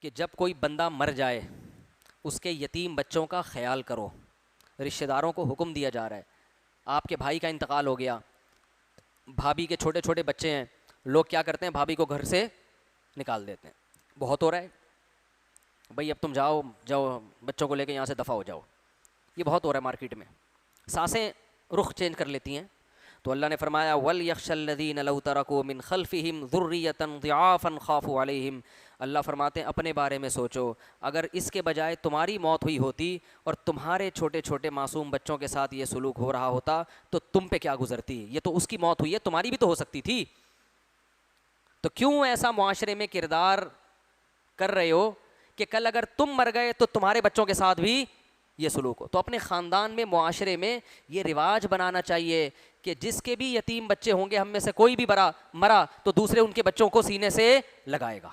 کہ جب کوئی بندہ مر جائے اس کے یتیم بچوں کا خیال کرو. رشتہ داروں کو حکم دیا جا رہا ہے. آپ کے بھائی کا انتقال ہو گیا, بھابھی کے چھوٹے چھوٹے بچے ہیں, لوگ کیا کرتے ہیں, بھابھی کو گھر سے نکال دیتے ہیں. بہت ہو رہا ہے بھائی, اب تم جاؤ جاؤ بچوں کو لے کے یہاں سے دفع ہو جاؤ. یہ بہت ہو رہا ہے مارکیٹ میں. سانسیں رخ چینج کر لیتی ہیں. تو اللہ نے فرمایا وَلْيَخْشَ الَّذِينَ لَوْ تَرَكُوا مِنْ خَلْفِهِمْ ذُرِّيَّةً ضِعَافًا خَافُوا عَلَيْهِمْ. اللہ فرماتے ہیں اپنے بارے میں سوچو, اگر اس کے بجائے تمہاری موت ہوئی ہوتی اور تمہارے چھوٹے چھوٹے معصوم بچوں کے ساتھ یہ سلوک ہو رہا ہوتا تو تم پہ کیا گزرتی. یہ تو اس کی موت ہوئی ہے, تمہاری بھی تو ہو سکتی تھی. تو کیوں ایسا معاشرے میں کردار کر رہے ہو کہ کل اگر تم مر گئے تو تمہارے بچوں کے ساتھ بھی یہ سلوک ہو. تو اپنے خاندان میں, معاشرے میں یہ رواج بنانا چاہیے کہ جس کے بھی یتیم بچے ہوں گے, ہم میں سے کوئی بھی مرا تو دوسرے ان کے بچوں کو سینے سے لگائے گا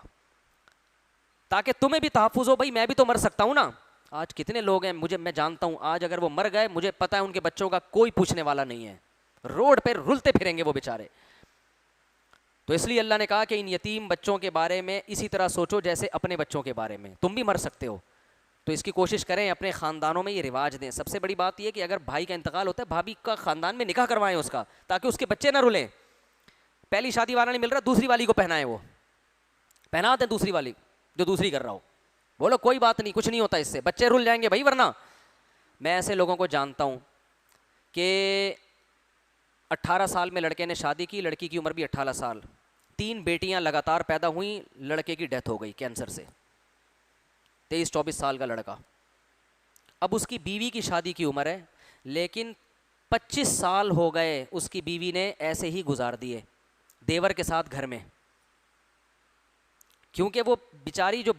تاکہ تمہیں بھی تحفظ ہو. بھائی میں بھی تو مر سکتا ہوں نا. آج کتنے لوگ ہیں میں جانتا ہوں, آج اگر وہ مر گئے مجھے پتا ہے ان کے بچوں کا کوئی پوچھنے والا نہیں ہے, روڈ پہ رلتے پھریں گے وہ بیچارے. تو اس لیے اللہ نے کہا کہ ان یتیم بچوں کے بارے میں اسی طرح سوچو جیسے اپنے بچوں کے بارے میں. تم بھی مر سکتے ہو تو اس کی کوشش کریں اپنے خاندانوں میں یہ رواج دیں. سب سے بڑی بات یہ کہ اگر بھائی کا انتقال ہوتا ہے, بھابھی کا خاندان میں نکاح کروائیں اس کا, تاکہ اس کے بچے نہ رلیں. پہلی شادی والا نہیں مل رہا, دوسری والی کو پہنائیں, وہ پہنا دیں دوسری والی جو دوسری کر رہا ہو. بولو کوئی بات نہیں, کچھ نہیں ہوتا اس سے, بچے رل جائیں گے بھائی ورنہ. میں ایسے لوگوں کو جانتا ہوں کہ 18 سال میں لڑکے نے شادی کی, لڑکی کی عمر بھی 18 سال, 3 بیٹیاں لگاتار پیدا ہوئیں, لڑکے کی ڈیتھ ہو گئی کینسر سے. 23-24 سال کا لڑکا. اب اس کی بیوی کی شادی کی عمر ہے, لیکن 25 سال ہو گئے اس کی بیوی نے ایسے ہی گزار دیے دیور کے ساتھ گھر میں. کیونکہ وہ بیچاری جو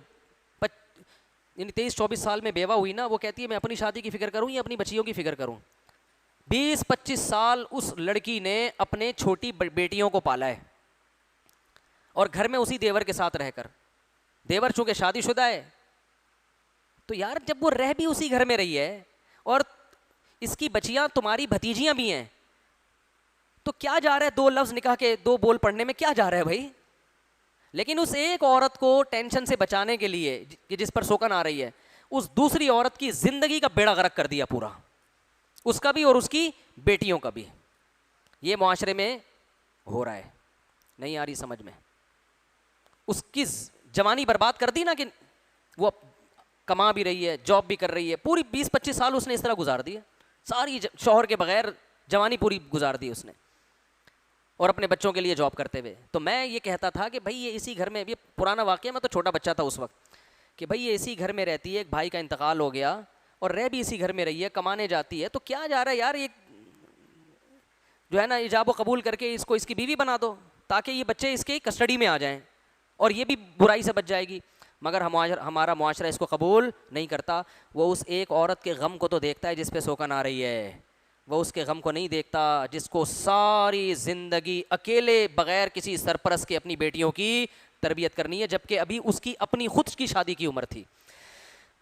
23-24 سال میں بیوہ ہوئی نا, وہ کہتی ہے میں اپنی شادی کی فکر کروں یا اپنی بچیوں کی فکر کروں. 20-25 سال اس لڑکی نے اپنے چھوٹی بیٹیوں کو پالا ہے, اور گھر میں اسی دیور کے ساتھ رہ کر. دیور چونکہ شادی شدہ ہے تو یار جب وہ رہ بھی اسی گھر میں رہی ہے اور اس کی بچیاں تمہاری بھتیجیاں بھی ہیں, تو کیا جا رہا ہے 2 لفظ نکاح کے 2 بول پڑھنے میں, کیا جا رہا ہے بھائی. لیکن اس ایک عورت کو ٹینشن سے بچانے کے لیے کہ جس پر سوکن آ رہی ہے, اس دوسری عورت کی زندگی کا بیڑا غرق کر دیا پورا, اس کا بھی اور اس کی بیٹیوں کا بھی. یہ معاشرے میں ہو رہا ہے, نہیں آ رہی سمجھ میں. اس کی جوانی برباد کر دی نا, کہ وہ کما بھی رہی ہے, جاب بھی کر رہی ہے, پوری 20-25 سال اس نے اس طرح گزار دی ہے, ساری شوہر کے بغیر جوانی پوری گزار دی اس نے, اور اپنے بچوں کے لیے جاب کرتے ہوئے. تو میں یہ کہتا تھا کہ بھائی یہ اسی گھر میں, یہ پرانا واقعہ, میں تو چھوٹا بچہ تھا اس وقت, کہ بھائی یہ اسی گھر میں رہتی ہے, ایک بھائی کا انتقال ہو گیا اور رہ بھی اسی گھر میں رہی ہے, کمانے جاتی ہے, تو کیا جا رہا ہے یار, یہ جو ہے نا ایجاب و قبول کر کے اس کو اس کی بیوی بنا دو تاکہ یہ بچے اس کی کسٹڈی میں آ جائیں اور یہ بھی برائی سے بچ جائے گی. مگر ہمارا معاشرہ اس کو قبول نہیں کرتا. وہ اس ایک عورت کے غم کو تو دیکھتا ہے جس پہ سوکن آ رہی ہے, وہ اس کے غم کو نہیں دیکھتا جس کو ساری زندگی اکیلے بغیر کسی سرپرست کے اپنی بیٹیوں کی تربیت کرنی ہے, جبکہ ابھی اس کی اپنی خود کی شادی کی عمر تھی.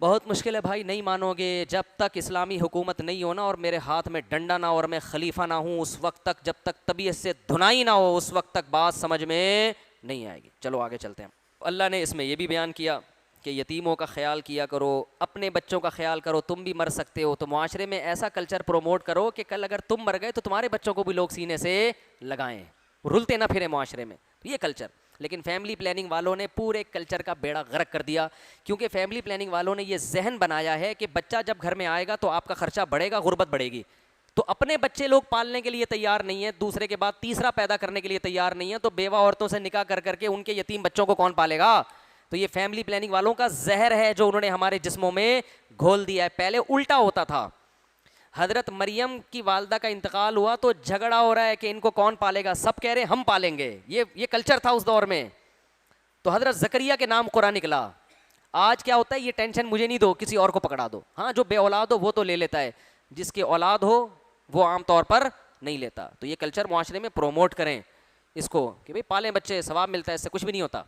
بہت مشکل ہے بھائی, نہیں مانو گے. جب تک اسلامی حکومت نہیں ہونا اور میرے ہاتھ میں ڈنڈا نہ ہو اور میں خلیفہ نہ ہوں, اس وقت تک, جب تک طبیعت سے دھنائی نہ ہو, اس وقت تک بات سمجھ میں نہیں آئے گی. چلو آگے چلتے ہیں. اللہ نے اس میں یہ بھی بیان کیا کہ یتیموں کا خیال کیا کرو, اپنے بچوں کا خیال کرو, تم بھی مر سکتے ہو. تو معاشرے میں ایسا کلچر پروموٹ کرو کہ کل اگر تم مر گئے تو تمہارے بچوں کو بھی لوگ سینے سے لگائیں, رلتے نہ پھریں معاشرے میں. یہ کلچر, لیکن فیملی پلاننگ والوں نے پورے کلچر کا بیڑا غرق کر دیا, کیونکہ فیملی پلاننگ والوں نے یہ ذہن بنایا ہے کہ بچہ جب گھر میں آئے گا تو آپ کا خرچہ بڑھے گا, غربت بڑھے گی. تو اپنے بچے لوگ پالنے کے لیے تیار نہیں ہے, دوسرے کے بعد تیسرا پیدا کرنے کے لیے تیار نہیں ہے, تو بیوہ عورتوں سے نکاح کر کر کے ان کے یتیم بچوں کو کون پالے گا. تو یہ فیملی پلاننگ والوں کا زہر ہے جو انہوں نے ہمارے جسموں میں گھول دیا ہے. پہلے الٹا ہوتا تھا, حضرت مریم کی والدہ کا انتقال ہوا تو جھگڑا ہو رہا ہے کہ ان کو کون پالے گا, سب کہہ رہے ہم پالیں گے. یہ کلچر تھا اس دور میں. تو حضرت زکریا کے نام قرآن نکلا. آج کیا ہوتا ہے, یہ ٹینشن مجھے نہیں دو, کسی اور کو پکڑا دو. ہاں جو بے اولاد ہو وہ تو لے لیتا ہے, جس کی اولاد ہو وہ عام طور پر نہیں لیتا. تو یہ کلچر معاشرے میں پروموٹ کریں اس کو کہ بھئی پالیں بچے, ثواب ملتا ہے, اس سے کچھ بھی نہیں ہوتا.